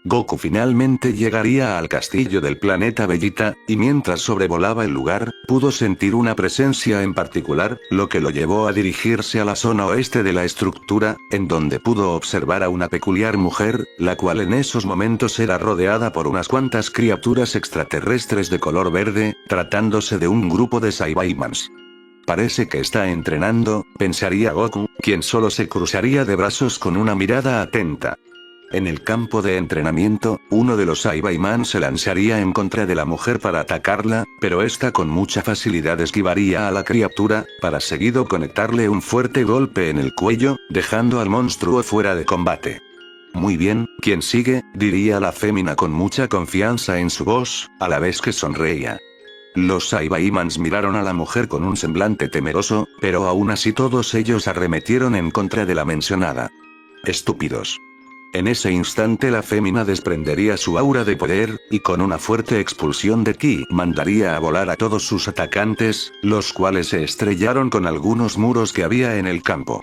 Goku finalmente llegaría al castillo del planeta Bellita, y mientras sobrevolaba el lugar, pudo sentir una presencia en particular, lo que lo llevó a dirigirse a la zona oeste de la estructura, en donde pudo observar a una peculiar mujer, la cual en esos momentos era rodeada por unas cuantas criaturas extraterrestres de color verde, tratándose de un grupo de Saibaimans. Parece que está entrenando, pensaría Goku, quien solo se cruzaría de brazos con una mirada atenta. En el campo de entrenamiento, uno de los Saibaiman se lanzaría en contra de la mujer para atacarla, pero esta con mucha facilidad esquivaría a la criatura, para seguido conectarle un fuerte golpe en el cuello, dejando al monstruo fuera de combate. Muy bien, ¿quién sigue?, diría la fémina con mucha confianza en su voz, a la vez que sonreía. Los Saibaimans miraron a la mujer con un semblante temeroso, pero aún así todos ellos arremetieron en contra de la mencionada. Estúpidos. En ese instante la fémina desprendería su aura de poder, y con una fuerte expulsión de ki mandaría a volar a todos sus atacantes, los cuales se estrellaron con algunos muros que había en el campo.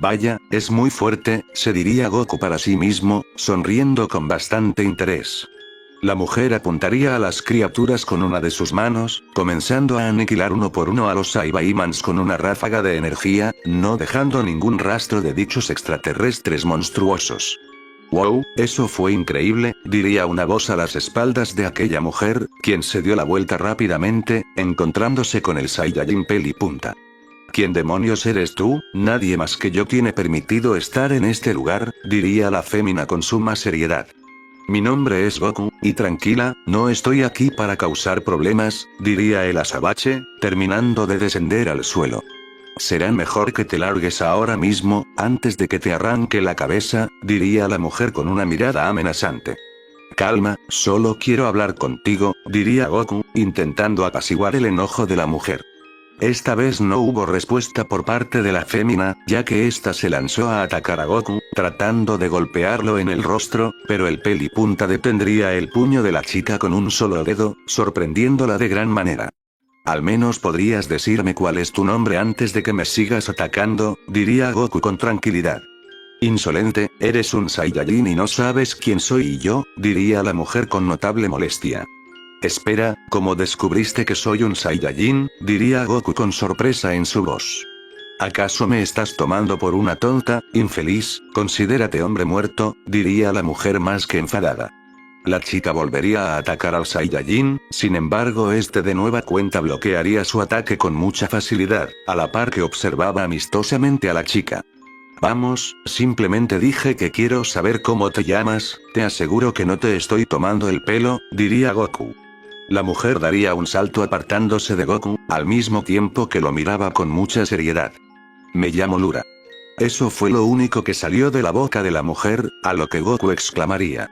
Vaya, es muy fuerte, se diría Goku para sí mismo, sonriendo con bastante interés. La mujer apuntaría a las criaturas con una de sus manos, comenzando a aniquilar uno por uno a los Saibaimans con una ráfaga de energía, no dejando ningún rastro de dichos extraterrestres monstruosos. «Wow, eso fue increíble», diría una voz a las espaldas de aquella mujer, quien se dio la vuelta rápidamente, encontrándose con el Saiyajin Pelipunta. «¿Quién demonios eres tú? Nadie más que yo tiene permitido estar en este lugar», diría la fémina con suma seriedad. «Mi nombre es Goku, y tranquila, no estoy aquí para causar problemas», diría el azabache, terminando de descender al suelo. «Será mejor que te largues ahora mismo, antes de que te arranque la cabeza», diría la mujer con una mirada amenazante. «Calma, solo quiero hablar contigo», diría Goku, intentando apaciguar el enojo de la mujer. Esta vez no hubo respuesta por parte de la fémina, ya que ésta se lanzó a atacar a Goku, tratando de golpearlo en el rostro, pero el Pelipunta detendría el puño de la chica con un solo dedo, sorprendiéndola de gran manera. «Al menos podrías decirme cuál es tu nombre antes de que me sigas atacando», diría Goku con tranquilidad. «Insolente, eres un Saiyajin y no sabes quién soy yo», diría la mujer con notable molestia. «Espera, ¿cómo descubriste que soy un Saiyajin?», diría Goku con sorpresa en su voz. «¿Acaso me estás tomando por una tonta, infeliz? Considérate hombre muerto», diría la mujer más que enfadada. La chica volvería a atacar al Saiyajin, sin embargo este de nueva cuenta bloquearía su ataque con mucha facilidad, a la par que observaba amistosamente a la chica. «Vamos, simplemente dije que quiero saber cómo te llamas, te aseguro que no te estoy tomando el pelo», diría Goku. La mujer daría un salto apartándose de Goku, al mismo tiempo que lo miraba con mucha seriedad. «Me llamo Lura». Eso fue lo único que salió de la boca de la mujer, a lo que Goku exclamaría.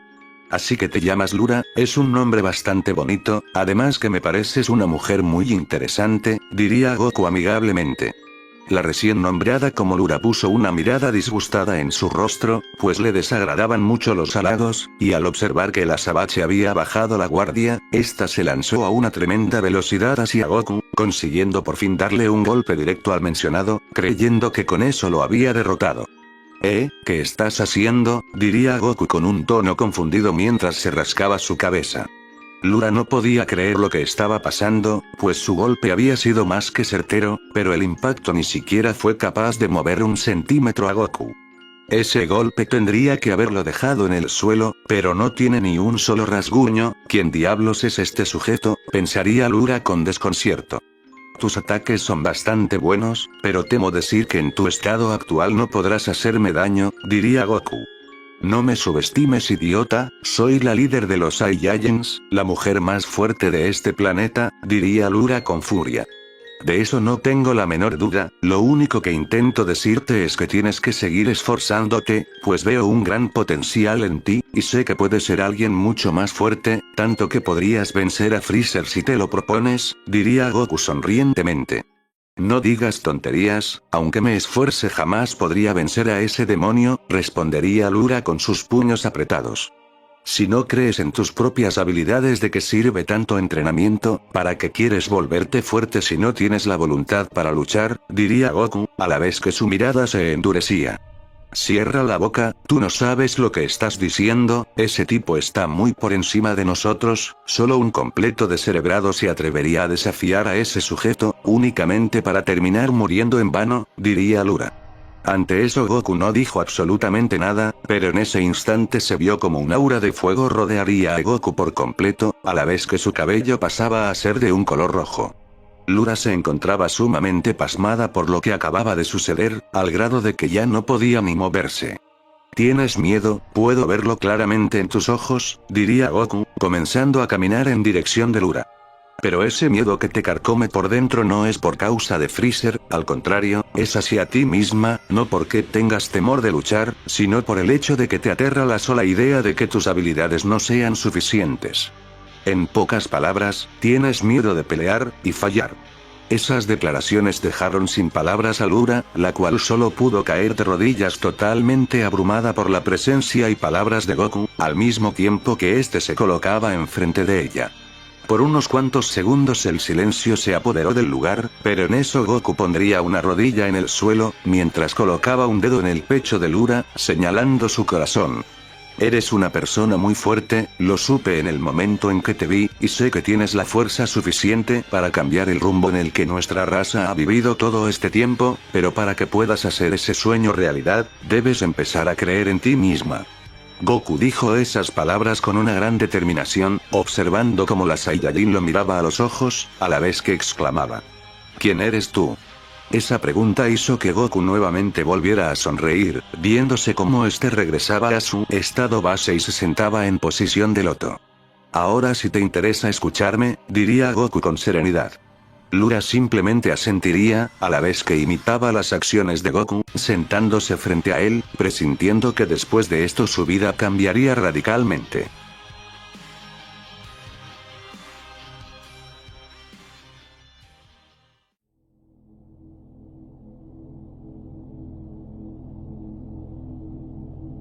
«Así que te llamas Lura, es un nombre bastante bonito, además que me pareces una mujer muy interesante», diría Goku amigablemente. La recién nombrada como Lura puso una mirada disgustada en su rostro, pues le desagradaban mucho los halagos, y al observar que el azabache había bajado la guardia, ésta se lanzó a una tremenda velocidad hacia Goku, consiguiendo por fin darle un golpe directo al mencionado, creyendo que con eso lo había derrotado. ¿Qué estás haciendo?, diría Goku con un tono confundido mientras se rascaba su cabeza. Lura no podía creer lo que estaba pasando, pues su golpe había sido más que certero, pero el impacto ni siquiera fue capaz de mover un centímetro a Goku. Ese golpe tendría que haberlo dejado en el suelo, pero no tiene ni un solo rasguño. ¿Quién diablos es este sujeto?, pensaría Lura con desconcierto. «Tus ataques son bastante buenos, pero temo decir que en tu estado actual no podrás hacerme daño», diría Goku. «No me subestimes, idiota, soy la líder de los Saiyajins, la mujer más fuerte de este planeta», diría Lura con furia. «De eso no tengo la menor duda, lo único que intento decirte es que tienes que seguir esforzándote, pues veo un gran potencial en ti, y sé que puedes ser alguien mucho más fuerte, tanto que podrías vencer a Freezer si te lo propones», diría Goku sonrientemente. «No digas tonterías, aunque me esfuerce jamás podría vencer a ese demonio», respondería Lura con sus puños apretados. «Si no crees en tus propias habilidades, ¿de qué sirve tanto entrenamiento? ¿Para qué quieres volverte fuerte si no tienes la voluntad para luchar?», diría Goku, a la vez que su mirada se endurecía. Cierra la boca, tú no sabes lo que estás diciendo, ese tipo está muy por encima de nosotros, solo un completo descerebrado se atrevería a desafiar a ese sujeto, únicamente para terminar muriendo en vano, diría Lura. Ante eso Goku no dijo absolutamente nada, pero en ese instante se vio como un aura de fuego rodearía a Goku por completo, a la vez que su cabello pasaba a ser de un color rojo. Lura se encontraba sumamente pasmada por lo que acababa de suceder, al grado de que ya no podía ni moverse. ¿Tienes miedo? Puedo verlo claramente en tus ojos, diría Goku, comenzando a caminar en dirección de Lura. Pero ese miedo que te carcome por dentro no es por causa de Freezer, al contrario, es hacia ti misma, no porque tengas temor de luchar, sino por el hecho de que te aterra la sola idea de que tus habilidades no sean suficientes. En pocas palabras, tienes miedo de pelear y fallar. Esas declaraciones dejaron sin palabras a Lura, la cual solo pudo caer de rodillas totalmente abrumada por la presencia y palabras de Goku, al mismo tiempo que éste se colocaba enfrente de ella. Por unos cuantos segundos el silencio se apoderó del lugar, pero en eso Goku pondría una rodilla en el suelo, mientras colocaba un dedo en el pecho de Lura, señalando su corazón. Eres una persona muy fuerte, lo supe en el momento en que te vi, y sé que tienes la fuerza suficiente para cambiar el rumbo en el que nuestra raza ha vivido todo este tiempo, pero para que puedas hacer ese sueño realidad, debes empezar a creer en ti misma. Goku dijo esas palabras con una gran determinación, observando cómo la Saiyajin lo miraba a los ojos, a la vez que exclamaba: ¿Quién eres tú? Esa pregunta hizo que Goku nuevamente volviera a sonreír, viéndose cómo este regresaba a su estado base y se sentaba en posición de loto. Ahora si te interesa escucharme, diría Goku con serenidad. Lura simplemente asentiría, a la vez que imitaba las acciones de Goku, sentándose frente a él, presintiendo que después de esto su vida cambiaría radicalmente.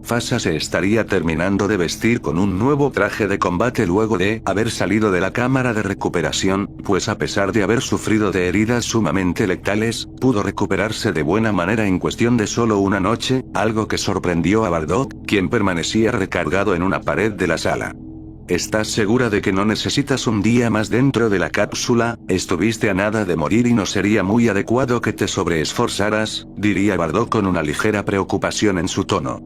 Fasa se estaría terminando de vestir con un nuevo traje de combate luego de haber salido de la cámara de recuperación, pues a pesar de haber sufrido de heridas sumamente letales, pudo recuperarse de buena manera en cuestión de solo una noche, algo que sorprendió a Bardock, quien permanecía recargado en una pared de la sala. ¿Estás segura de que no necesitas un día más dentro de la cápsula? Estuviste a nada de morir y no sería muy adecuado que te sobreesforzaras, diría Bardock con una ligera preocupación en su tono.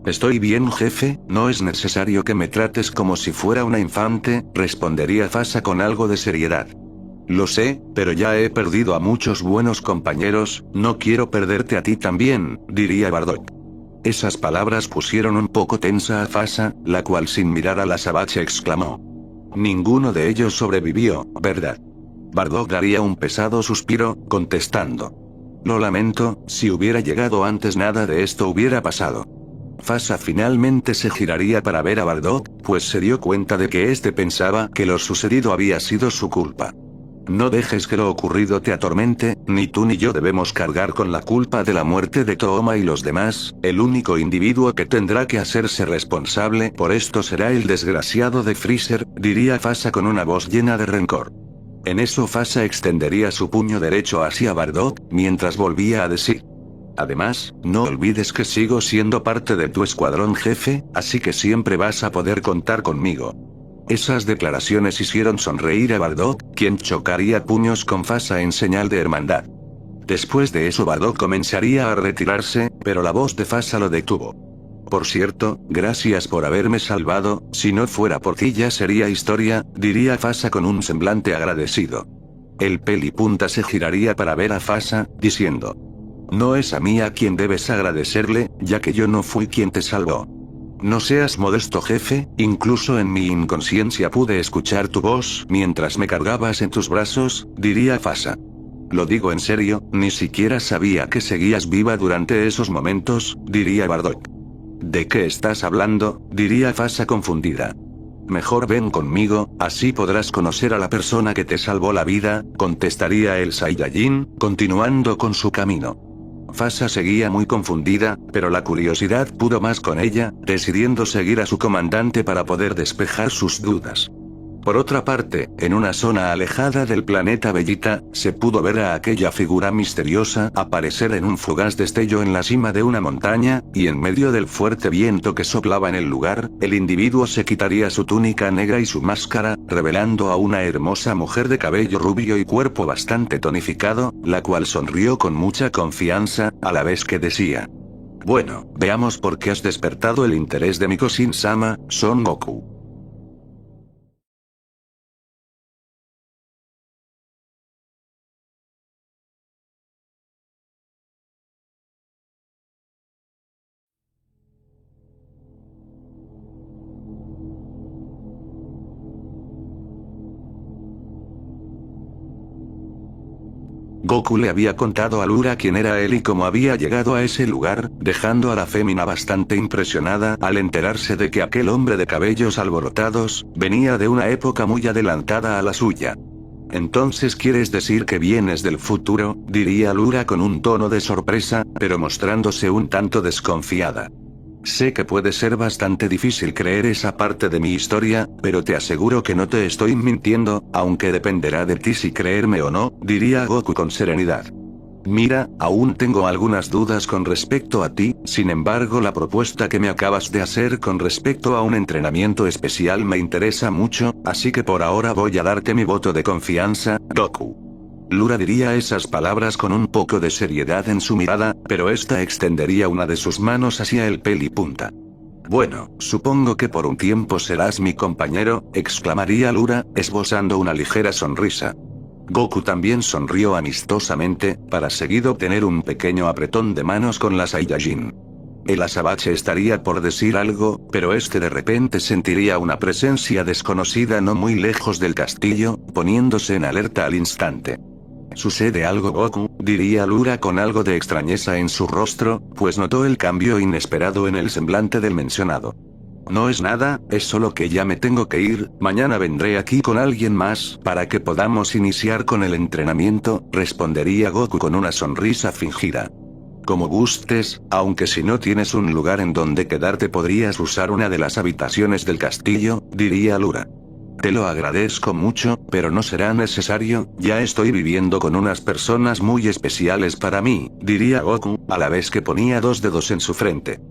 Estoy bien, jefe, no es necesario que me trates como si fuera una infante, respondería Fasa con algo de seriedad. Lo sé, pero ya he perdido a muchos buenos compañeros, no quiero perderte a ti también, diría Bardock. Esas palabras pusieron un poco tensa a Fasa, la cual sin mirar a la Savage exclamó: Ninguno de ellos sobrevivió, ¿verdad? Bardock daría un pesado suspiro, contestando: Lo lamento, si hubiera llegado antes nada de esto hubiera pasado. Fasa finalmente se giraría para ver a Bardock, pues se dio cuenta de que este pensaba que lo sucedido había sido su culpa. No dejes que lo ocurrido te atormente, ni tú ni yo debemos cargar con la culpa de la muerte de Tooma y los demás, el único individuo que tendrá que hacerse responsable por esto será el desgraciado de Freezer, diría Fasa con una voz llena de rencor. En eso Fasa extendería su puño derecho hacia Bardock, mientras volvía a decir: Además, no olvides que sigo siendo parte de tu escuadrón, jefe, así que siempre vas a poder contar conmigo. Esas declaraciones hicieron sonreír a Bardock, quien chocaría puños con Fasa en señal de hermandad. Después de eso Bardock comenzaría a retirarse, pero la voz de Fasa lo detuvo. Por cierto, gracias por haberme salvado, si no fuera por ti ya sería historia, diría Fasa con un semblante agradecido. El pelipunta se giraría para ver a Fasa, diciendo: No es a mí a quien debes agradecerle, ya que yo no fui quien te salvó. No seas modesto, jefe, incluso en mi inconsciencia pude escuchar tu voz mientras me cargabas en tus brazos, diría Fasa. Lo digo en serio, ni siquiera sabía que seguías viva durante esos momentos, diría Bardock. ¿De qué estás hablando?, diría Fasa confundida. Mejor ven conmigo, así podrás conocer a la persona que te salvó la vida, contestaría el Saiyajin, continuando con su camino. Fasa seguía muy confundida, pero la curiosidad pudo más con ella, decidiendo seguir a su comandante para poder despejar sus dudas. Por otra parte, en una zona alejada del planeta Bellita, se pudo ver a aquella figura misteriosa aparecer en un fugaz destello en la cima de una montaña, y en medio del fuerte viento que soplaba en el lugar, el individuo se quitaría su túnica negra y su máscara, revelando a una hermosa mujer de cabello rubio y cuerpo bastante tonificado, la cual sonrió con mucha confianza, a la vez que decía: bueno, veamos por qué has despertado el interés de Mikosin-sama, Son Goku. Goku le había contado a Lura quién era él y cómo había llegado a ese lugar, dejando a la fémina bastante impresionada al enterarse de que aquel hombre de cabellos alborotados, venía de una época muy adelantada a la suya. Entonces ¿quieres decir que vienes del futuro?, diría Lura con un tono de sorpresa, pero mostrándose un tanto desconfiada. Sé que puede ser bastante difícil creer esa parte de mi historia, pero te aseguro que no te estoy mintiendo, aunque dependerá de ti si creerme o no, diría Goku con serenidad. Mira, aún tengo algunas dudas con respecto a ti, sin embargo la propuesta que me acabas de hacer con respecto a un entrenamiento especial me interesa mucho, así que por ahora voy a darte mi voto de confianza, Goku. Lura diría esas palabras con un poco de seriedad en su mirada, pero esta extendería una de sus manos hacia el pelipunta. Bueno, supongo que por un tiempo serás mi compañero, exclamaría Lura, esbozando una ligera sonrisa. Goku también sonrió amistosamente, para seguido obtener un pequeño apretón de manos con la Saiyajin. El azabache estaría por decir algo, pero este de repente sentiría una presencia desconocida no muy lejos del castillo, poniéndose en alerta al instante. ¿Sucede algo, Goku?, diría Lura con algo de extrañeza en su rostro, pues notó el cambio inesperado en el semblante del mencionado. No es nada, es solo que ya me tengo que ir, mañana vendré aquí con alguien más para que podamos iniciar con el entrenamiento, respondería Goku con una sonrisa fingida. Como gustes, aunque si no tienes un lugar en donde quedarte podrías usar una de las habitaciones del castillo, diría Lura. Te lo agradezco mucho, pero no será necesario, ya estoy viviendo con unas personas muy especiales para mí, diría Goku, a la vez que ponía dos dedos en su frente.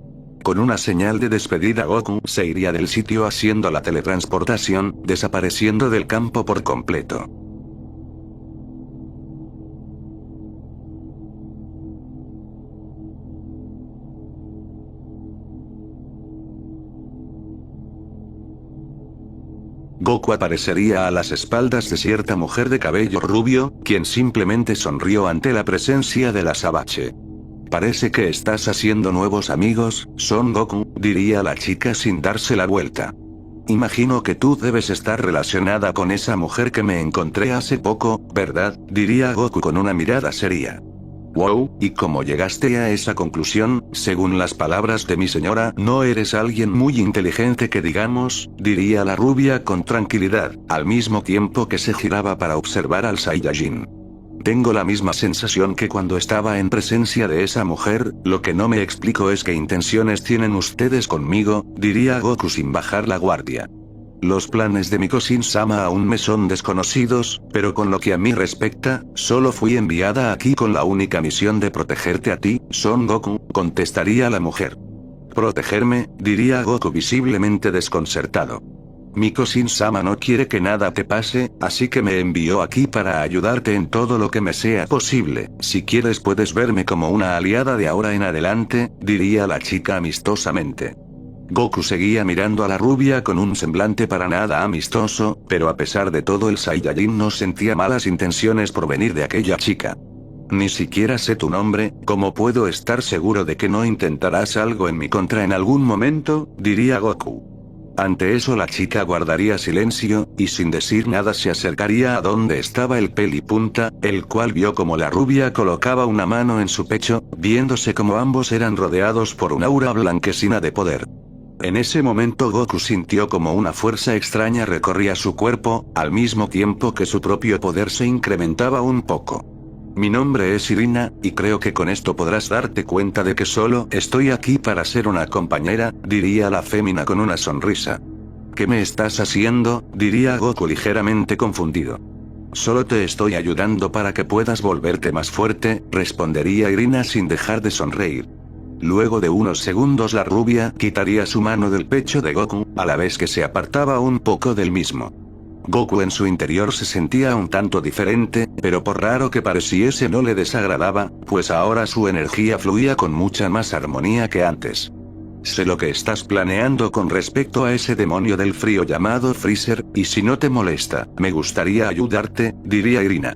Con una señal de despedida Goku se iría del sitio haciendo la teletransportación, desapareciendo del campo por completo. Goku aparecería a las espaldas de cierta mujer de cabello rubio, quien simplemente sonrió ante la presencia del azabache. Parece que estás haciendo nuevos amigos, Son Goku, diría la chica sin darse la vuelta. Imagino que tú debes estar relacionada con esa mujer que me encontré hace poco, ¿verdad?, diría Goku con una mirada seria. Wow, ¿y cómo llegaste a esa conclusión? Según las palabras de mi señora, no eres alguien muy inteligente que digamos, diría la rubia con tranquilidad, al mismo tiempo que se giraba para observar al Saiyajin. Tengo la misma sensación que cuando estaba en presencia de esa mujer, lo que no me explico es qué intenciones tienen ustedes conmigo, diría Goku sin bajar la guardia. Los planes de Mikosin-sama aún me son desconocidos, pero con lo que a mí respecta, solo fui enviada aquí con la única misión de protegerte a ti, Son Goku, contestaría la mujer. ¿Protegerme?, diría Goku visiblemente desconcertado. Mikosin-sama no quiere que nada te pase, así que me envió aquí para ayudarte en todo lo que me sea posible. Si quieres puedes verme como una aliada de ahora en adelante, diría la chica amistosamente. Goku seguía mirando a la rubia con un semblante para nada amistoso, pero a pesar de todo el Saiyajin no sentía malas intenciones por venir de aquella chica. Ni siquiera sé tu nombre, ¿cómo puedo estar seguro de que no intentarás algo en mi contra en algún momento?, diría Goku. Ante eso la chica guardaría silencio, y sin decir nada se acercaría a donde estaba el pelipunta, el cual vio como la rubia colocaba una mano en su pecho, viéndose como ambos eran rodeados por un aura blanquecina de poder. En ese momento Goku sintió como una fuerza extraña recorría su cuerpo, al mismo tiempo que su propio poder se incrementaba un poco. Mi nombre es Irina, y creo que con esto podrás darte cuenta de que solo estoy aquí para ser una compañera, diría la fémina con una sonrisa. ¿Qué me estás haciendo?, diría Goku ligeramente confundido. Solo te estoy ayudando para que puedas volverte más fuerte, respondería Irina sin dejar de sonreír. Luego de unos segundos la rubia quitaría su mano del pecho de Goku, a la vez que se apartaba un poco del mismo. Goku en su interior se sentía un tanto diferente, pero por raro que pareciese no le desagradaba, pues ahora su energía fluía con mucha más armonía que antes. Sé lo que estás planeando con respecto a ese demonio del frío llamado Freezer, y si no te molesta, me gustaría ayudarte, diría Irina.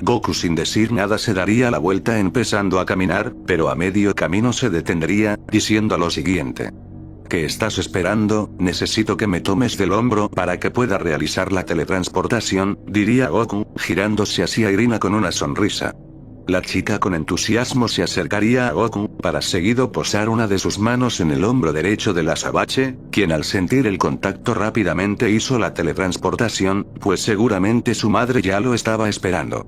Goku sin decir nada se daría la vuelta empezando a caminar, pero a medio camino se detendría, diciendo lo siguiente. ¿Qué estás esperando? Necesito que me tomes del hombro para que pueda realizar la teletransportación, diría Goku, girándose hacia Irina con una sonrisa. La chica con entusiasmo se acercaría a Goku, para seguido posar una de sus manos en el hombro derecho del azabache, quien al sentir el contacto rápidamente hizo la teletransportación, pues seguramente su madre ya lo estaba esperando.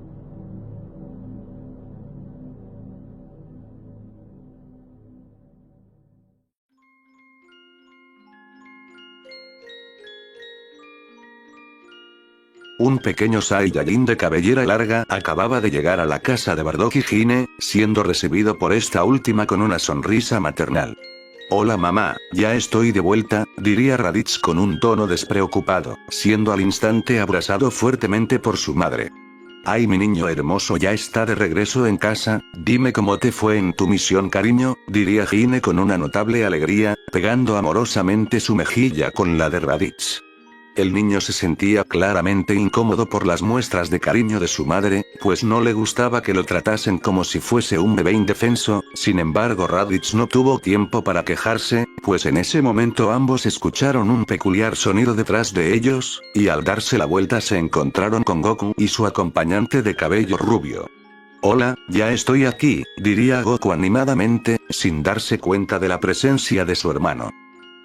Un pequeño Saiyajin de cabellera larga acababa de llegar a la casa de Bardock Hine, siendo recibido por esta última con una sonrisa maternal. Hola mamá, ya estoy de vuelta, diría Raditz con un tono despreocupado, siendo al instante abrazado fuertemente por su madre. Ay, mi niño hermoso ya está de regreso en casa, dime cómo te fue en tu misión, cariño, diría Hine con una notable alegría, pegando amorosamente su mejilla con la de Raditz. El niño se sentía claramente incómodo por las muestras de cariño de su madre, pues no le gustaba que lo tratasen como si fuese un bebé indefenso. Sin embargo, Raditz no tuvo tiempo para quejarse, pues en ese momento ambos escucharon un peculiar sonido detrás de ellos, y al darse la vuelta se encontraron con Goku y su acompañante de cabello rubio. Hola, ya estoy aquí, diría Goku animadamente, sin darse cuenta de la presencia de su hermano.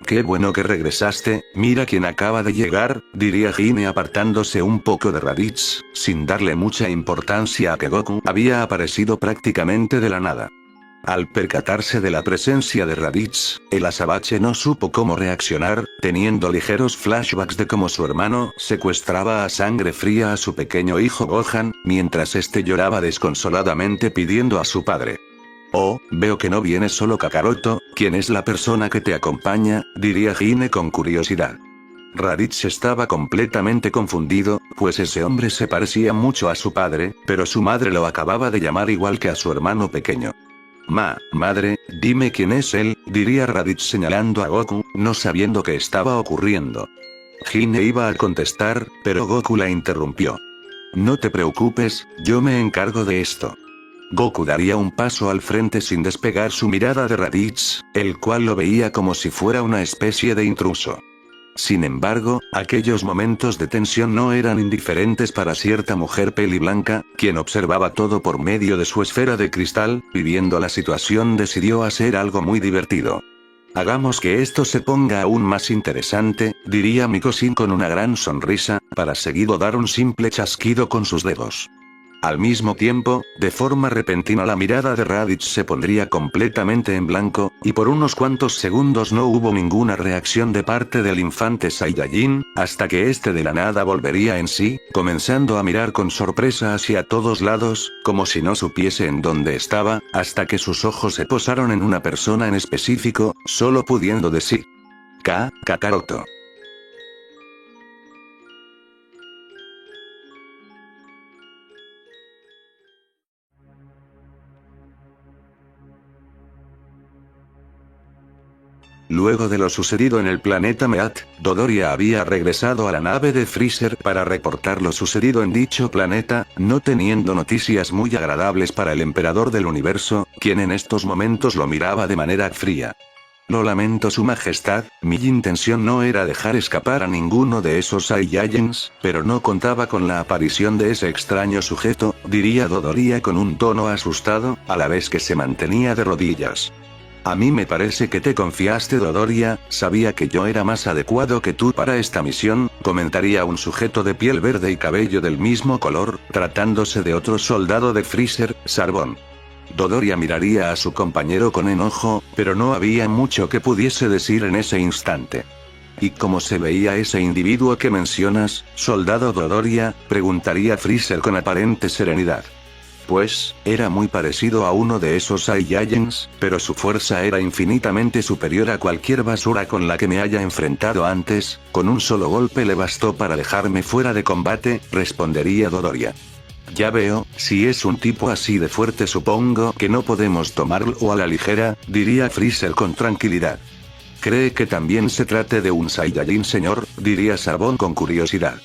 Qué bueno que regresaste, mira quién acaba de llegar, diría Hine apartándose un poco de Raditz, sin darle mucha importancia a que Goku había aparecido prácticamente de la nada. Al percatarse de la presencia de Raditz, el azabache no supo cómo reaccionar, teniendo ligeros flashbacks de cómo su hermano secuestraba a sangre fría a su pequeño hijo Gohan, mientras este lloraba desconsoladamente pidiendo a su padre. Oh, veo que no viene solo Kakaroto, ¿quién es la persona que te acompaña?, diría Hine con curiosidad. Raditz estaba completamente confundido, pues ese hombre se parecía mucho a su padre, pero su madre lo acababa de llamar igual que a su hermano pequeño. Madre, dime quién es él, diría Raditz señalando a Goku, no sabiendo qué estaba ocurriendo. Hine iba a contestar, pero Goku la interrumpió. No te preocupes, yo me encargo de esto. Goku daría un paso al frente sin despegar su mirada de Raditz, el cual lo veía como si fuera una especie de intruso. Sin embargo, aquellos momentos de tensión no eran indiferentes para cierta mujer peliblanca, quien observaba todo por medio de su esfera de cristal, y viendo la situación decidió hacer algo muy divertido. Hagamos que esto se ponga aún más interesante, diría Mikosin con una gran sonrisa, para seguido dar un simple chasquido con sus dedos. Al mismo tiempo, de forma repentina la mirada de Raditz se pondría completamente en blanco, y por unos cuantos segundos no hubo ninguna reacción de parte del infante Saiyajin, hasta que este de la nada volvería en sí, comenzando a mirar con sorpresa hacia todos lados, como si no supiese en dónde estaba, hasta que sus ojos se posaron en una persona en específico, solo pudiendo decir: Kakaroto. Luego de lo sucedido en el planeta Meat, Dodoria había regresado a la nave de Freezer para reportar lo sucedido en dicho planeta, no teniendo noticias muy agradables para el emperador del universo, quien en estos momentos lo miraba de manera fría. Lo lamento su majestad, mi intención no era dejar escapar a ninguno de esos Saiyajins, pero no contaba con la aparición de ese extraño sujeto, diría Dodoria con un tono asustado, a la vez que se mantenía de rodillas. A mí me parece que te confiaste, Dodoria, sabía que yo era más adecuado que tú para esta misión, comentaría un sujeto de piel verde y cabello del mismo color, tratándose de otro soldado de Freezer, Sarbon. Dodoria miraría a su compañero con enojo, pero no había mucho que pudiese decir en ese instante. ¿Y cómo se veía ese individuo que mencionas, soldado Dodoria?, preguntaría Freezer con aparente serenidad. Pues, era muy parecido a uno de esos Saiyajins, pero su fuerza era infinitamente superior a cualquier basura con la que me haya enfrentado antes, con un solo golpe le bastó para dejarme fuera de combate, respondería Dodoria. Ya veo, si es un tipo así de fuerte supongo que no podemos tomarlo a la ligera, diría Freezer con tranquilidad. ¿Cree que también se trate de un Saiyajin, señor?, diría Sabón con curiosidad.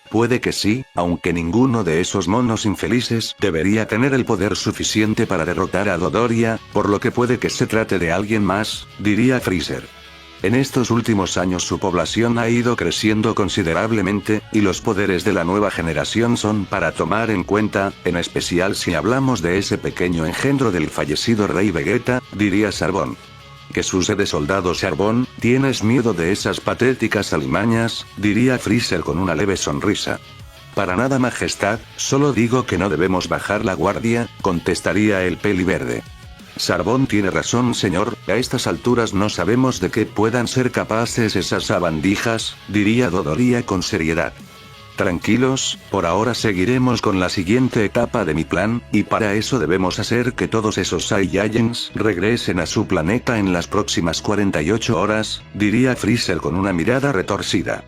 Puede que sí, aunque ninguno de esos monos infelices debería tener el poder suficiente para derrotar a Dodoria, por lo que puede que se trate de alguien más, diría Freezer. En estos últimos años su población ha ido creciendo considerablemente, y los poderes de la nueva generación son para tomar en cuenta, en especial si hablamos de ese pequeño engendro del fallecido Rey Vegeta, diría Sarbón. ¿Qué sucede, soldado Sarbón? ¿Tienes miedo de esas patéticas alimañas?, diría Freezer con una leve sonrisa. Para nada, majestad, solo digo que no debemos bajar la guardia, contestaría el peli verde. Sarbón tiene razón, señor, a estas alturas no sabemos de qué puedan ser capaces esas sabandijas, diría Dodoria con seriedad. Tranquilos, por ahora seguiremos con la siguiente etapa de mi plan, y para eso debemos hacer que todos esos Saiyajins regresen a su planeta en las próximas 48 horas, diría Freezer con una mirada retorcida.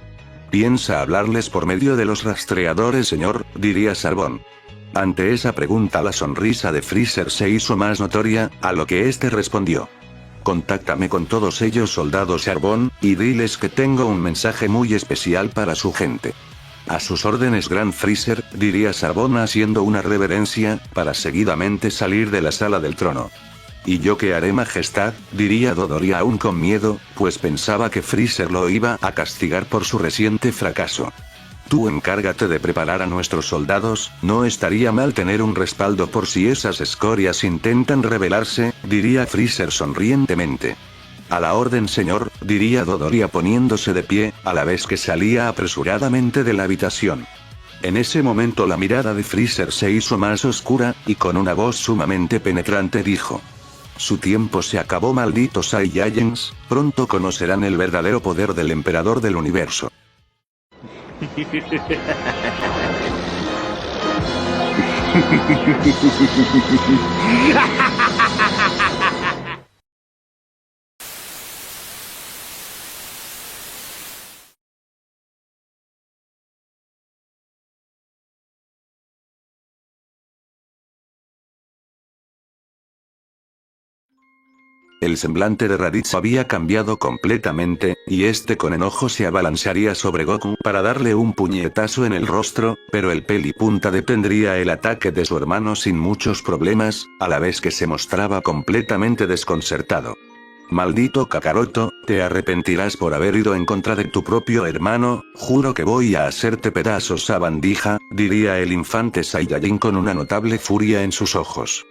¿Piensa hablarles por medio de los rastreadores, señor?, diría Sarbón. Ante esa pregunta la sonrisa de Freezer se hizo más notoria, a lo que este respondió. Contáctame con todos ellos, soldado Sarbón, y diles que tengo un mensaje muy especial para su gente. A sus órdenes, Gran Freezer, diría Sarbón haciendo una reverencia, para seguidamente salir de la sala del trono. ¿Y yo qué haré, majestad?, diría Dodoria aún con miedo, pues pensaba que Freezer lo iba a castigar por su reciente fracaso. Tú encárgate de preparar a nuestros soldados, no estaría mal tener un respaldo por si esas escorias intentan rebelarse, diría Freezer sonrientemente. A la orden, señor, diría Dodoria poniéndose de pie, a la vez que salía apresuradamente de la habitación. En ese momento la mirada de Freezer se hizo más oscura, y con una voz sumamente penetrante dijo. Su tiempo se acabó, malditos Saiyajins, pronto conocerán el verdadero poder del emperador del universo. El semblante de Raditz había cambiado completamente, y este con enojo se abalanzaría sobre Goku para darle un puñetazo en el rostro, pero el pelipunta detendría el ataque de su hermano sin muchos problemas, a la vez que se mostraba completamente desconcertado. Maldito Kakaroto, te arrepentirás por haber ido en contra de tu propio hermano, juro que voy a hacerte pedazos, sabandija, diría el infante Saiyajin con una notable furia en sus ojos.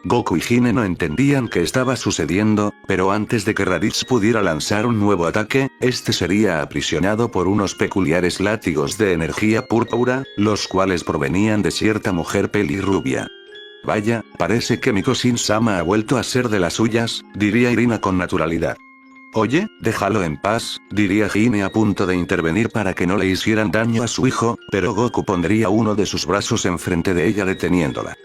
Goku y Hine no entendían qué estaba sucediendo, pero antes de que Raditz pudiera lanzar un nuevo ataque, este sería aprisionado por unos peculiares látigos de energía púrpura, los cuales provenían de cierta mujer pelirrubia. Vaya, parece que Mikosin-sama ha vuelto a ser de las suyas, diría Irina con naturalidad. Oye, déjalo en paz, diría Hine a punto de intervenir para que no le hicieran daño a su hijo, pero Goku pondría uno de sus brazos enfrente de ella deteniéndola.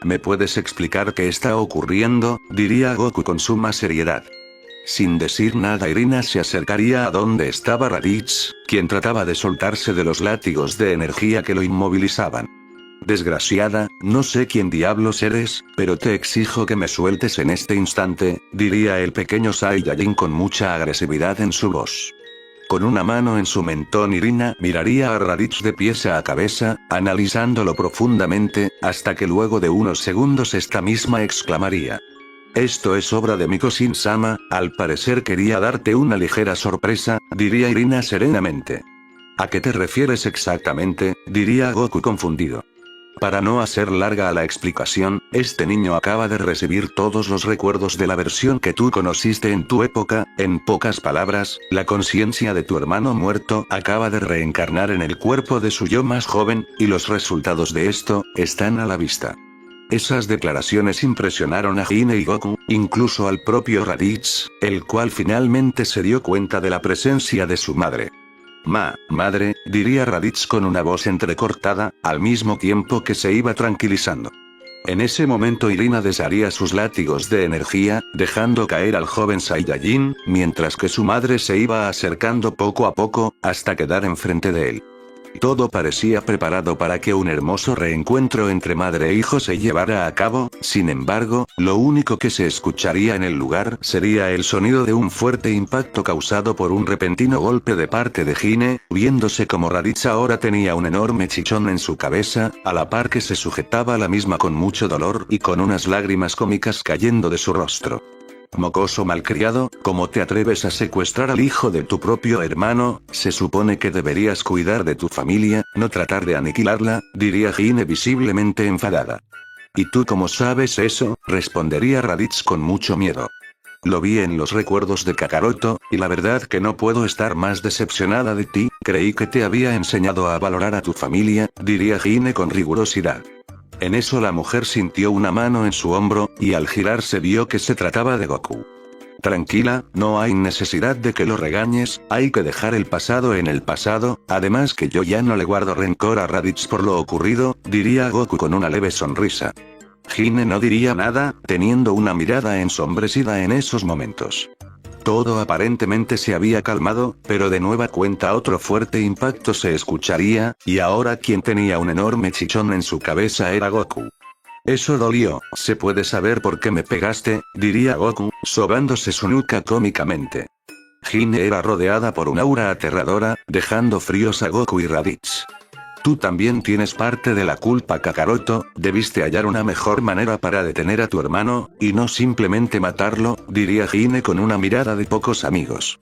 ¿Me puedes explicar qué está ocurriendo?, diría Goku con suma seriedad. Sin decir nada, Irina se acercaría a donde estaba Raditz, quien trataba de soltarse de los látigos de energía que lo inmovilizaban. Desgraciada, no sé quién diablos eres, pero te exijo que me sueltes en este instante, diría el pequeño Saiyajin con mucha agresividad en su voz. Con una mano en su mentón, Irina miraría a Raditz de pies a cabeza, analizándolo profundamente, hasta que luego de unos segundos esta misma exclamaría. Esto es obra de Mikosin-sama, al parecer quería darte una ligera sorpresa, diría Irina serenamente. ¿A qué te refieres exactamente?, diría Goku confundido. Para no hacer larga la explicación, este niño acaba de recibir todos los recuerdos de la versión que tú conociste en tu época, en pocas palabras, la conciencia de tu hermano muerto acaba de reencarnar en el cuerpo de su yo más joven, y los resultados de esto están a la vista. Esas declaraciones impresionaron a Hine y Goku, incluso al propio Raditz, el cual finalmente se dio cuenta de la presencia de su madre. Madre, diría Raditz con una voz entrecortada, al mismo tiempo que se iba tranquilizando. En ese momento Irina desharía sus látigos de energía, dejando caer al joven Saiyajin, mientras que su madre se iba acercando poco a poco, hasta quedar enfrente de él. Todo parecía preparado para que un hermoso reencuentro entre madre e hijo se llevara a cabo, sin embargo, lo único que se escucharía en el lugar sería el sonido de un fuerte impacto causado por un repentino golpe de parte de Hine, viéndose como Raditz ahora tenía un enorme chichón en su cabeza, a la par que se sujetaba a la misma con mucho dolor y con unas lágrimas cómicas cayendo de su rostro. Mocoso malcriado, ¿cómo te atreves a secuestrar al hijo de tu propio hermano? Se supone que deberías cuidar de tu familia, no tratar de aniquilarla, diría Hine visiblemente enfadada. ¿Y tú cómo sabes eso? Respondería Raditz con mucho miedo. Lo vi en los recuerdos de Kakaroto, y la verdad que no puedo estar más decepcionada de ti, creí que te había enseñado a valorar a tu familia, diría Hine con rigurosidad. En eso la mujer sintió una mano en su hombro, y al girarse vio que se trataba de Goku. Tranquila, no hay necesidad de que lo regañes, hay que dejar el pasado en el pasado, además que yo ya no le guardo rencor a Raditz por lo ocurrido, diría Goku con una leve sonrisa. Hine no diría nada, teniendo una mirada ensombrecida en esos momentos. Todo aparentemente se había calmado, pero de nueva cuenta otro fuerte impacto se escucharía, y ahora quien tenía un enorme chichón en su cabeza era Goku. Eso dolió, ¿se puede saber por qué me pegaste? Diría Goku, sobándose su nuca cómicamente. Hine era rodeada por un aura aterradora, dejando fríos a Goku y Raditz. Tú también tienes parte de la culpa, Kakaroto, debiste hallar una mejor manera para detener a tu hermano, y no simplemente matarlo, diría Hine con una mirada de pocos amigos.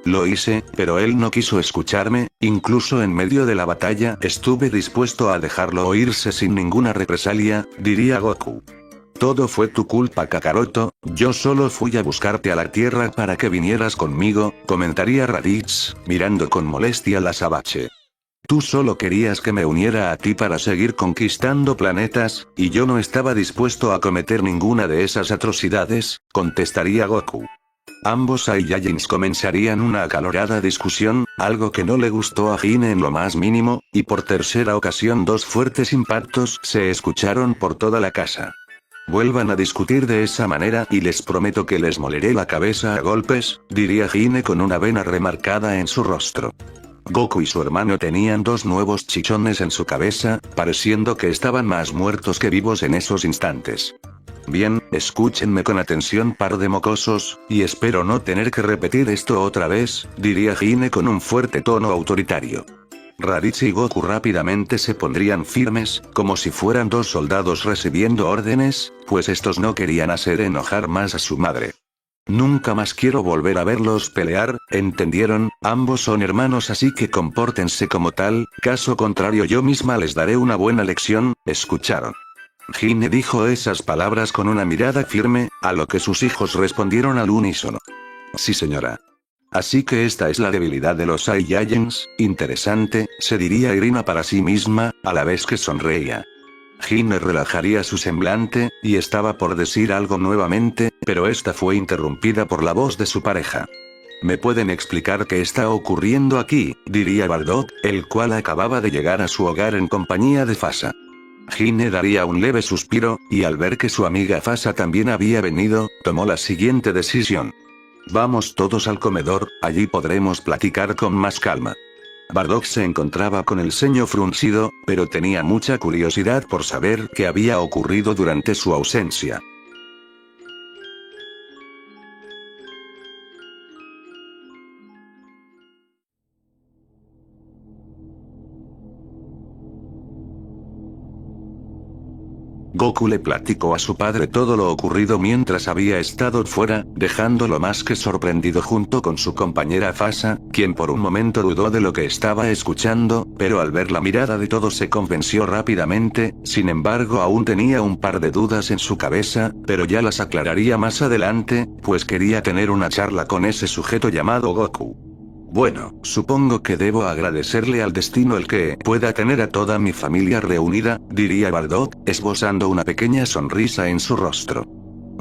Lo hice, pero él no quiso escucharme, incluso en medio de la batalla estuve dispuesto a dejarlo irse sin ninguna represalia, diría Goku. Todo fue tu culpa, Kakaroto, yo solo fui a buscarte a la Tierra para que vinieras conmigo, comentaría Raditz, mirando con molestia la Sabache. Tú solo querías que me uniera a ti para seguir conquistando planetas, y yo no estaba dispuesto a cometer ninguna de esas atrocidades, contestaría Goku. Ambos Saiyajins comenzarían una acalorada discusión, algo que no le gustó a Hine en lo más mínimo, y por tercera ocasión dos fuertes impactos se escucharon por toda la casa. Vuelvan a discutir de esa manera y les prometo que les moleré la cabeza a golpes, diría Hine con una vena remarcada en su rostro. Goku y su hermano tenían dos nuevos chichones en su cabeza, pareciendo que estaban más muertos que vivos en esos instantes. Bien, escúchenme con atención, par de mocosos, y espero no tener que repetir esto otra vez, diría Hine con un fuerte tono autoritario. Raditz y Goku rápidamente se pondrían firmes, como si fueran dos soldados recibiendo órdenes, pues estos no querían hacer enojar más a su madre. Nunca más quiero volver a verlos pelear, ¿entendieron? Ambos son hermanos, así que compórtense como tal, caso contrario yo misma les daré una buena lección, ¿escucharon? Hine dijo esas palabras con una mirada firme, a lo que sus hijos respondieron al unísono. Sí, señora. Así que esta es la debilidad de los Saiyajins, interesante, se diría Irina para sí misma, a la vez que sonreía. Hine relajaría su semblante, y estaba por decir algo nuevamente, pero esta fue interrumpida por la voz de su pareja. ¿Me pueden explicar qué está ocurriendo aquí?, diría Bardock, el cual acababa de llegar a su hogar en compañía de Fasa. Hine daría un leve suspiro, y al ver que su amiga Fasa también había venido, tomó la siguiente decisión. Vamos todos al comedor, allí podremos platicar con más calma. Bardock se encontraba con el ceño fruncido, pero tenía mucha curiosidad por saber qué había ocurrido durante su ausencia. Goku le platicó a su padre todo lo ocurrido mientras había estado fuera, dejándolo más que sorprendido junto con su compañera Fasa, quien por un momento dudó de lo que estaba escuchando, pero al ver la mirada de todos se convenció rápidamente, sin embargo aún tenía un par de dudas en su cabeza, pero ya las aclararía más adelante, pues quería tener una charla con ese sujeto llamado Goku. Bueno, supongo que debo agradecerle al destino el que pueda tener a toda mi familia reunida, diría Bardock, esbozando una pequeña sonrisa en su rostro.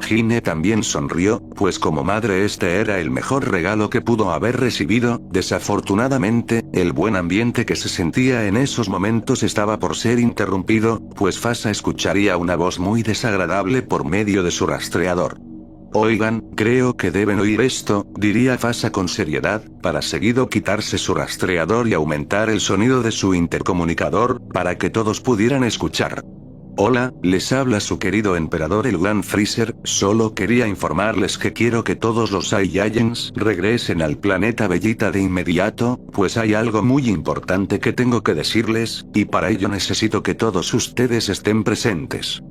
Gine también sonrió, pues como madre este era el mejor regalo que pudo haber recibido. Desafortunadamente, el buen ambiente que se sentía en esos momentos estaba por ser interrumpido, pues Fasa escucharía una voz muy desagradable por medio de su rastreador. Oigan, creo que deben oír esto, diría Fasa con seriedad, para seguido quitarse su rastreador y aumentar el sonido de su intercomunicador, para que todos pudieran escuchar. Hola, les habla su querido emperador el Gran Freezer, solo quería informarles que quiero que todos los Saiyajins regresen al planeta Vegeta de inmediato, pues hay algo muy importante que tengo que decirles, y para ello necesito que todos ustedes estén presentes.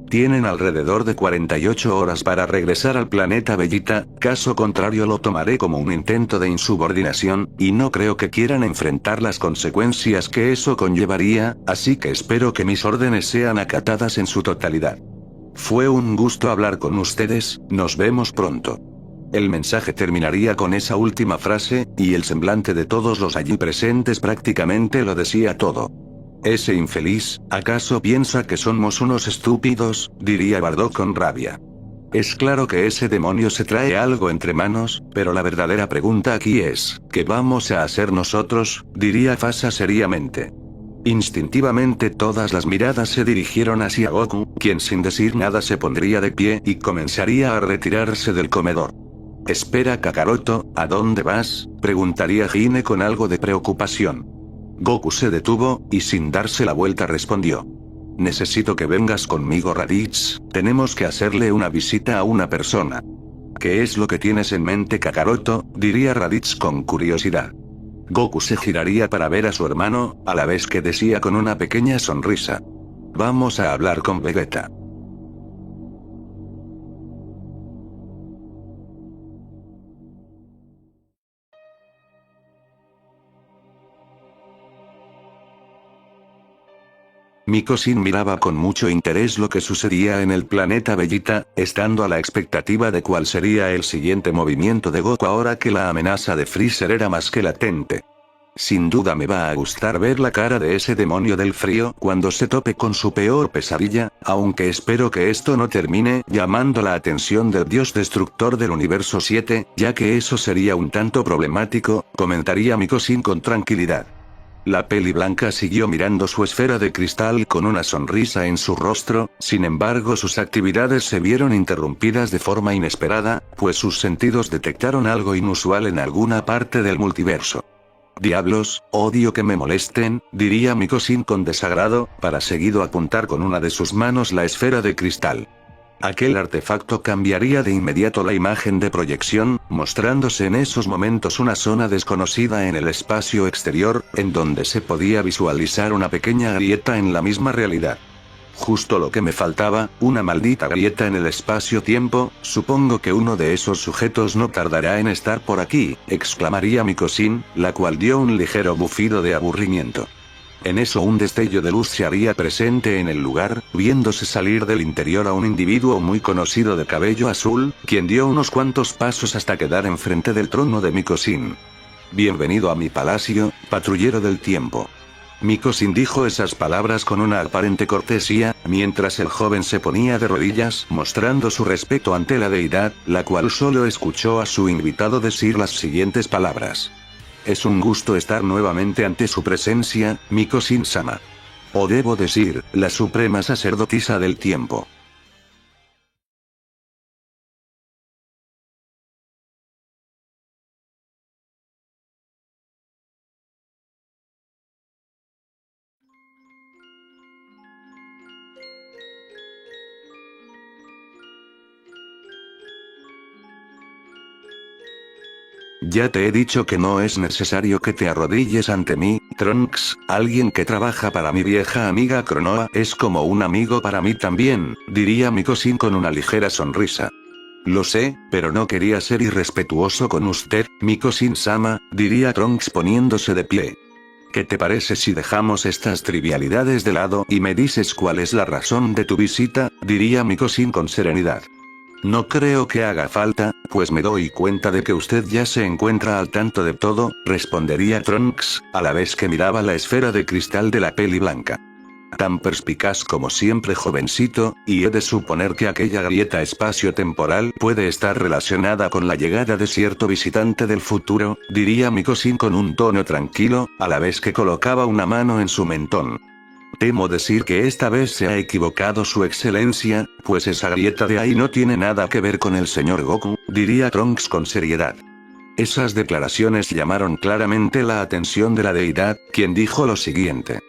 Tienen alrededor de 48 horas para regresar al planeta Vegeta, caso contrario lo tomaré como un intento de insubordinación, y no creo que quieran enfrentar las consecuencias que eso conllevaría, así que espero que mis órdenes sean acatadas en su totalidad. Fue un gusto hablar con ustedes, nos vemos pronto. El mensaje terminaría con esa última frase, y el semblante de todos los allí presentes prácticamente lo decía todo. Ese infeliz, ¿acaso piensa que somos unos estúpidos?, diría Bardock con rabia. Es claro que ese demonio se trae algo entre manos, pero la verdadera pregunta aquí es, ¿qué vamos a hacer nosotros?, diría Fasa seriamente. Instintivamente todas las miradas se dirigieron hacia Goku, quien sin decir nada se pondría de pie y comenzaría a retirarse del comedor. Espera Kakaroto, ¿a dónde vas?, preguntaría Gine con algo de preocupación. Goku se detuvo, y sin darse la vuelta respondió. Necesito que vengas conmigo Raditz, tenemos que hacerle una visita a una persona. ¿Qué es lo que tienes en mente Kakaroto?, diría Raditz con curiosidad. Goku se giraría para ver a su hermano, a la vez que decía con una pequeña sonrisa. Vamos a hablar con Vegeta. Mikosin miraba con mucho interés lo que sucedía en el planeta Vegeta, estando a la expectativa de cuál sería el siguiente movimiento de Goku ahora que la amenaza de Freezer era más que latente. Sin duda me va a gustar ver la cara de ese demonio del frío cuando se tope con su peor pesadilla, aunque espero que esto no termine llamando la atención del dios destructor del universo 7, ya que eso sería un tanto problemático, comentaría Mikosin con tranquilidad. La peli blanca siguió mirando su esfera de cristal con una sonrisa en su rostro, sin embargo sus actividades se vieron interrumpidas de forma inesperada, pues sus sentidos detectaron algo inusual en alguna parte del multiverso. Diablos, odio que me molesten, diría Mikosin con desagrado, para seguido apuntar con una de sus manos la esfera de cristal. Aquel artefacto cambiaría de inmediato la imagen de proyección, mostrándose en esos momentos una zona desconocida en el espacio exterior, en donde se podía visualizar una pequeña grieta en la misma realidad. Justo lo que me faltaba, una maldita grieta en el espacio-tiempo, supongo que uno de esos sujetos no tardará en estar por aquí, exclamaría Mikosin, la cual dio un ligero bufido de aburrimiento. En eso un destello de luz se haría presente en el lugar, viéndose salir del interior a un individuo muy conocido de cabello azul, quien dio unos cuantos pasos hasta quedar enfrente del trono de Mikosin. Bienvenido a mi palacio, patrullero del tiempo. Mikosin dijo esas palabras con una aparente cortesía, mientras el joven se ponía de rodillas mostrando su respeto ante la deidad, la cual solo escuchó a su invitado decir las siguientes palabras. Es un gusto estar nuevamente ante su presencia, Mikosin-sama. O debo decir, la suprema sacerdotisa del tiempo. Ya te he dicho que no es necesario que te arrodilles ante mí, Trunks, alguien que trabaja para mi vieja amiga Cronoa es como un amigo para mí también, diría Mikosin con una ligera sonrisa. Lo sé, pero no quería ser irrespetuoso con usted, Mikosin-sama, diría Trunks poniéndose de pie. ¿Qué te parece si dejamos estas trivialidades de lado y me dices cuál es la razón de tu visita?, diría Mikosin con serenidad. No creo que haga falta, pues me doy cuenta de que usted ya se encuentra al tanto de todo, respondería Trunks, a la vez que miraba la esfera de cristal de la peli blanca. Tan perspicaz como siempre, jovencito, y he de suponer que aquella grieta espacio-temporal puede estar relacionada con la llegada de cierto visitante del futuro, diría Mikosin con un tono tranquilo, a la vez que colocaba una mano en su mentón. Temo decir que esta vez se ha equivocado su excelencia, pues esa grieta de ahí no tiene nada que ver con el señor Goku, diría Trunks con seriedad. Esas declaraciones llamaron claramente la atención de la deidad, quien dijo lo siguiente.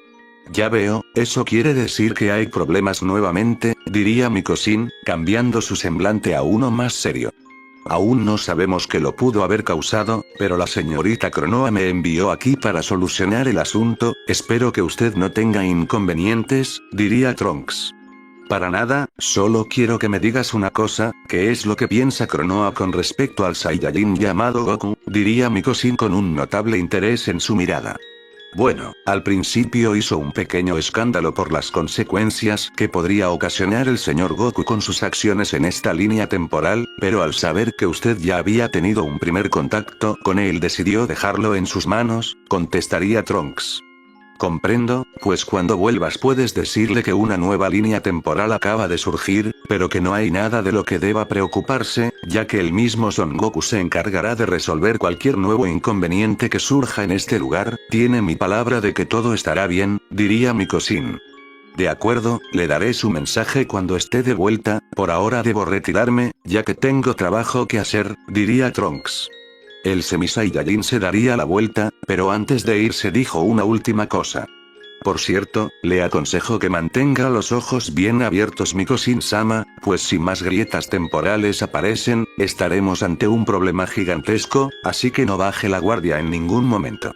Ya veo, eso quiere decir que hay problemas nuevamente, diría Mikosin, cambiando su semblante a uno más serio. Aún no sabemos qué lo pudo haber causado, pero la señorita Cronoa me envió aquí para solucionar el asunto, espero que usted no tenga inconvenientes, diría Trunks. Para nada, solo quiero que me digas una cosa, ¿qué es lo que piensa Cronoa con respecto al Saiyajin llamado Goku? Diría Mikosin con un notable interés en su mirada. Bueno, al principio hizo un pequeño escándalo por las consecuencias que podría ocasionar el señor Goku con sus acciones en esta línea temporal, pero al saber que usted ya había tenido un primer contacto con él decidió dejarlo en sus manos, contestaría Trunks. Comprendo, pues cuando vuelvas puedes decirle que una nueva línea temporal acaba de surgir, pero que no hay nada de lo que deba preocuparse, ya que el mismo Son Goku se encargará de resolver cualquier nuevo inconveniente que surja en este lugar, tiene mi palabra de que todo estará bien, diría Mikosin. De acuerdo, le daré su mensaje cuando esté de vuelta, por ahora debo retirarme, ya que tengo trabajo que hacer, diría Trunks. El Semi-Saiyajin se daría la vuelta, pero antes de irse dijo una última cosa. Por cierto, le aconsejo que mantenga los ojos bien abiertos Mikosin-sama, pues si más grietas temporales aparecen, estaremos ante un problema gigantesco, así que no baje la guardia en ningún momento.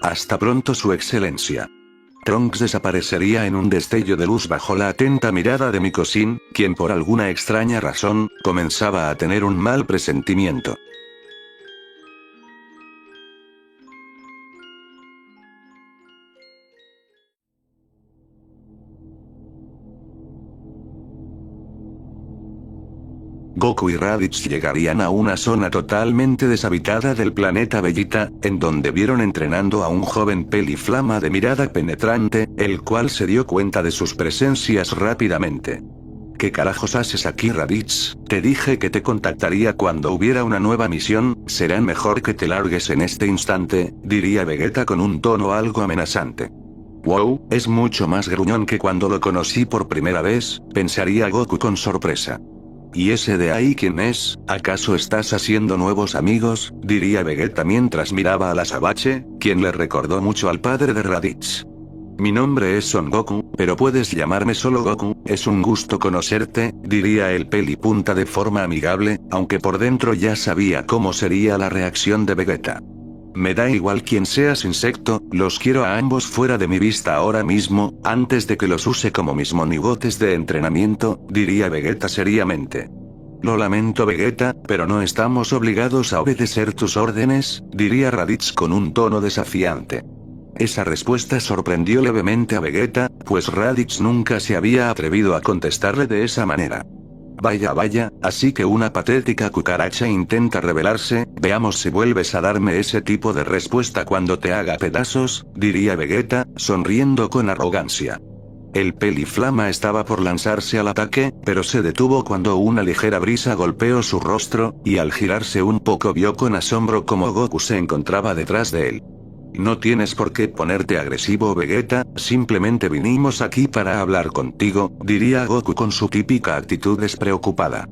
Hasta pronto su excelencia. Trunks desaparecería en un destello de luz bajo la atenta mirada de Mikosin, quien por alguna extraña razón, comenzaba a tener un mal presentimiento. Goku y Raditz llegarían a una zona totalmente deshabitada del planeta Bellita, en donde vieron entrenando a un joven peliflama de mirada penetrante, el cual se dio cuenta de sus presencias rápidamente. ¿Qué carajos haces aquí, Raditz? Te dije que te contactaría cuando hubiera una nueva misión, será mejor que te largues en este instante, diría Vegeta con un tono algo amenazante. Wow, es mucho más gruñón que cuando lo conocí por primera vez, pensaría Goku con sorpresa. ¿Y ese de ahí quién es? ¿Acaso estás haciendo nuevos amigos? Diría Vegeta mientras miraba a la Sabache, quien le recordó mucho al padre de Raditz. Mi nombre es Son Goku, pero puedes llamarme solo Goku, es un gusto conocerte, diría el pelipunta de forma amigable, aunque por dentro ya sabía cómo sería la reacción de Vegeta. Me da igual quién seas insecto, los quiero a ambos fuera de mi vista ahora mismo, antes de que los use como mis monigotes de entrenamiento, diría Vegeta seriamente. Lo lamento Vegeta, pero no estamos obligados a obedecer tus órdenes, diría Raditz con un tono desafiante. Esa respuesta sorprendió levemente a Vegeta, pues Raditz nunca se había atrevido a contestarle de esa manera. Vaya, así que una patética cucaracha intenta rebelarse, veamos si vuelves a darme ese tipo de respuesta cuando te haga pedazos, diría Vegeta, sonriendo con arrogancia. El peliflama estaba por lanzarse al ataque, pero se detuvo cuando una ligera brisa golpeó su rostro, y al girarse un poco vio con asombro cómo Goku se encontraba detrás de él. No tienes por qué ponerte agresivo Vegeta, simplemente vinimos aquí para hablar contigo, diría Goku con su típica actitud despreocupada.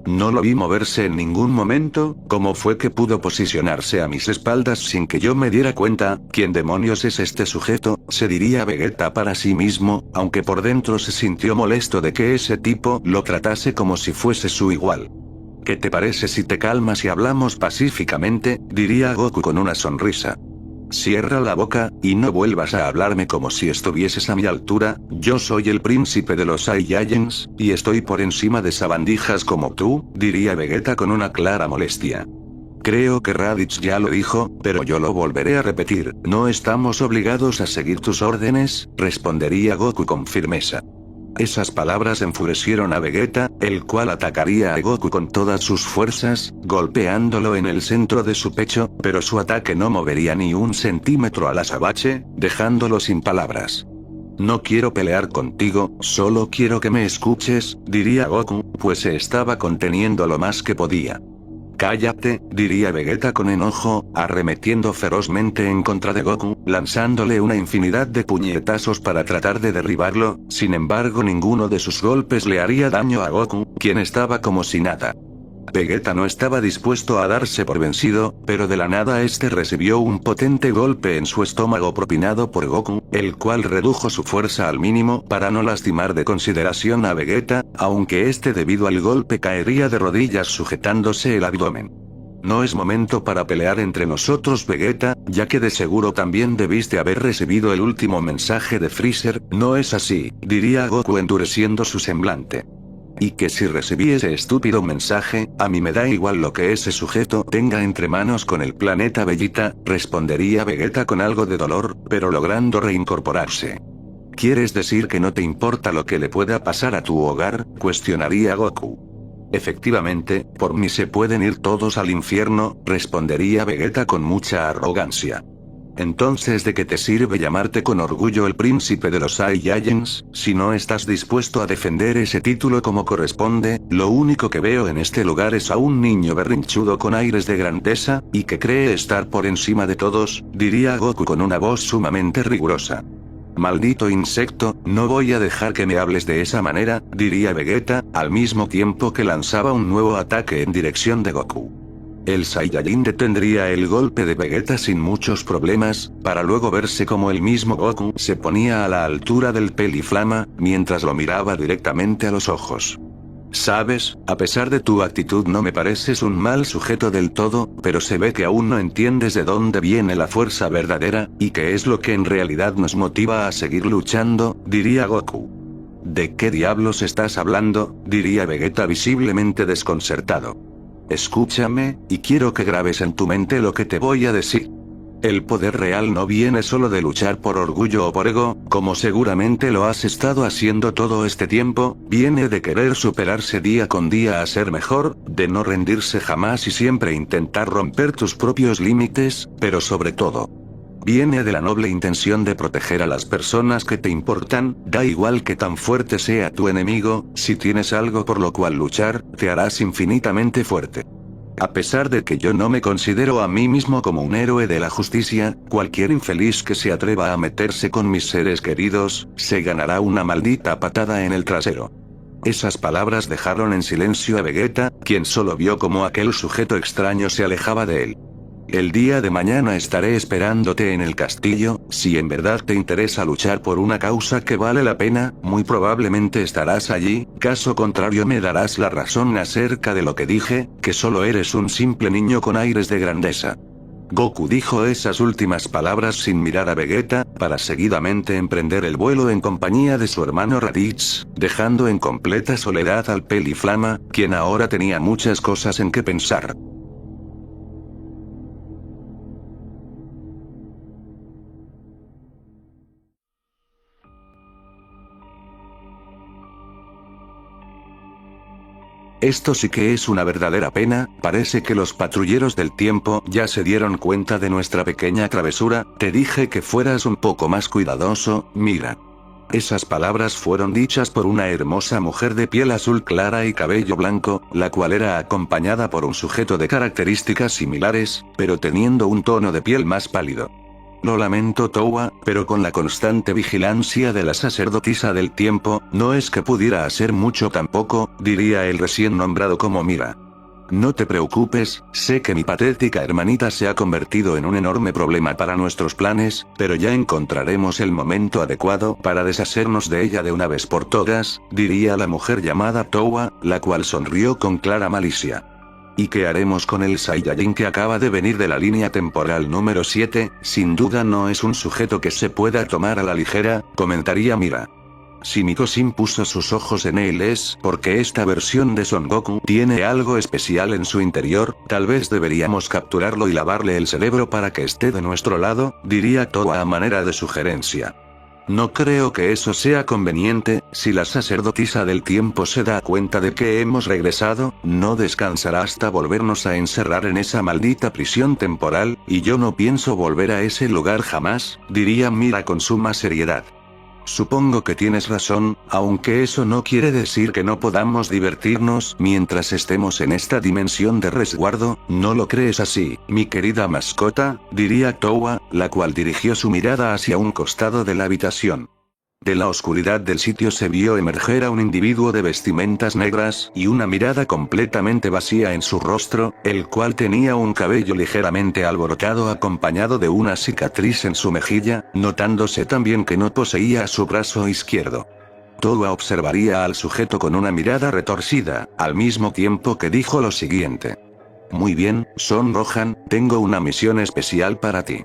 No lo vi moverse en ningún momento, ¿cómo fue que pudo posicionarse a mis espaldas sin que yo me diera cuenta? ¿Quién demonios es este sujeto? Se diría Vegeta para sí mismo, aunque por dentro se sintió molesto de que ese tipo lo tratase como si fuese su igual. ¿Qué te parece si te calmas y hablamos pacíficamente? Diría Goku con una sonrisa. Cierra la boca, y no vuelvas a hablarme como si estuvieses a mi altura, yo soy el príncipe de los Saiyajins, y estoy por encima de sabandijas como tú, diría Vegeta con una clara molestia. Creo que Raditz ya lo dijo, pero yo lo volveré a repetir, no estamos obligados a seguir tus órdenes, respondería Goku con firmeza. Esas palabras enfurecieron a Vegeta, el cual atacaría a Goku con todas sus fuerzas, golpeándolo en el centro de su pecho, pero su ataque no movería ni un centímetro al azabache, dejándolo sin palabras. No quiero pelear contigo, solo quiero que me escuches, diría Goku, pues se estaba conteniendo lo más que podía. Cállate, diría Vegeta con enojo, arremetiendo ferozmente en contra de Goku, lanzándole una infinidad de puñetazos para tratar de derribarlo, sin embargo ninguno de sus golpes le haría daño a Goku, quien estaba como si nada. Vegeta no estaba dispuesto a darse por vencido, pero de la nada este recibió un potente golpe en su estómago propinado por Goku, el cual redujo su fuerza al mínimo para no lastimar de consideración a Vegeta, aunque este debido al golpe caería de rodillas sujetándose el abdomen. No es momento para pelear entre nosotros, Vegeta, ya que de seguro también debiste haber recibido el último mensaje de Freezer, ¿no es así?, diría Goku endureciendo su semblante. Y que si recibí ese estúpido mensaje, a mí me da igual lo que ese sujeto tenga entre manos con el planeta Vegeta, respondería Vegeta con algo de dolor, pero logrando reincorporarse. ¿Quieres decir que no te importa lo que le pueda pasar a tu hogar?, cuestionaría Goku. Efectivamente, por mí se pueden ir todos al infierno, respondería Vegeta con mucha arrogancia. Entonces, ¿de qué te sirve llamarte con orgullo el príncipe de los Saiyajins, si no estás dispuesto a defender ese título como corresponde? Lo único que veo en este lugar es a un niño berrinchudo con aires de grandeza, y que cree estar por encima de todos, diría Goku con una voz sumamente rigurosa. Maldito insecto, no voy a dejar que me hables de esa manera, diría Vegeta, al mismo tiempo que lanzaba un nuevo ataque en dirección de Goku. El Saiyajin detendría el golpe de Vegeta sin muchos problemas, para luego verse como el mismo Goku se ponía a la altura del Peliflama, mientras lo miraba directamente a los ojos. Sabes, a pesar de tu actitud no me pareces un mal sujeto del todo, pero se ve que aún no entiendes de dónde viene la fuerza verdadera, y qué es lo que en realidad nos motiva a seguir luchando, diría Goku. ¿De qué diablos estás hablando?, diría Vegeta visiblemente desconcertado. Escúchame, y quiero que grabes en tu mente lo que te voy a decir. El poder real no viene solo de luchar por orgullo o por ego, como seguramente lo has estado haciendo todo este tiempo, viene de querer superarse día con día a ser mejor, de no rendirse jamás y siempre intentar romper tus propios límites, pero sobre todo, viene de la noble intención de proteger a las personas que te importan, da igual que tan fuerte sea tu enemigo, si tienes algo por lo cual luchar, te harás infinitamente fuerte. A pesar de que yo no me considero a mí mismo como un héroe de la justicia, cualquier infeliz que se atreva a meterse con mis seres queridos, se ganará una maldita patada en el trasero. Esas palabras dejaron en silencio a Vegeta, quien solo vio cómo aquel sujeto extraño se alejaba de él. El día de mañana estaré esperándote en el castillo, si en verdad te interesa luchar por una causa que vale la pena, muy probablemente estarás allí, caso contrario me darás la razón acerca de lo que dije, que solo eres un simple niño con aires de grandeza. Goku dijo esas últimas palabras sin mirar a Vegeta, para seguidamente emprender el vuelo en compañía de su hermano Raditz, dejando en completa soledad al Peliflama, quien ahora tenía muchas cosas en que pensar. Esto sí que es una verdadera pena, parece que los patrulleros del tiempo ya se dieron cuenta de nuestra pequeña travesura, te dije que fueras un poco más cuidadoso, mira. Esas palabras fueron dichas por una hermosa mujer de piel azul clara y cabello blanco, la cual era acompañada por un sujeto de características similares, pero teniendo un tono de piel más pálido. Lo lamento, Towa, pero con la constante vigilancia de la sacerdotisa del tiempo, no es que pudiera hacer mucho tampoco, diría el recién nombrado como Mira. No te preocupes, sé que mi patética hermanita se ha convertido en un enorme problema para nuestros planes, pero ya encontraremos el momento adecuado para deshacernos de ella de una vez por todas, diría la mujer llamada Towa, la cual sonrió con clara malicia. ¿Y qué haremos con el Saiyajin que acaba de venir de la línea temporal número 7? Sin duda no es un sujeto que se pueda tomar a la ligera, comentaría Mira. Si Mikosin puso sus ojos en él es porque esta versión de Son Goku tiene algo especial en su interior, tal vez deberíamos capturarlo y lavarle el cerebro para que esté de nuestro lado, diría Towa a manera de sugerencia. No creo que eso sea conveniente. Si la sacerdotisa del tiempo se da cuenta de que hemos regresado, no descansará hasta volvernos a encerrar en esa maldita prisión temporal, y yo no pienso volver a ese lugar jamás, diría Mira con suma seriedad. Supongo que tienes razón, aunque eso no quiere decir que no podamos divertirnos mientras estemos en esta dimensión de resguardo. ¿No lo crees así, mi querida mascota?, diría Towa, la cual dirigió su mirada hacia un costado de la habitación. De la oscuridad del sitio se vio emerger a un individuo de vestimentas negras y una mirada completamente vacía en su rostro, el cual tenía un cabello ligeramente alborotado acompañado de una cicatriz en su mejilla, notándose también que no poseía su brazo izquierdo. Towa observaría al sujeto con una mirada retorcida, al mismo tiempo que dijo lo siguiente. Muy bien, Son Gohan, tengo una misión especial para ti.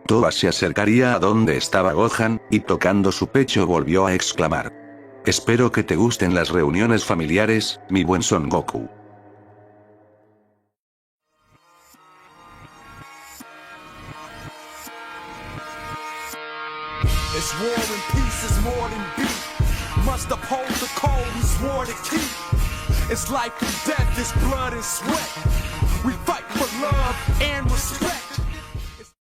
Towa se acercaría a donde estaba Gohan, y tocando su pecho volvió a exclamar. Espero que te gusten las reuniones familiares, mi buen Son Goku. It's war and peace is more than beef. Must uphold the code we swore to keep. It's life and death, it's blood and sweat. We fight for love and respect.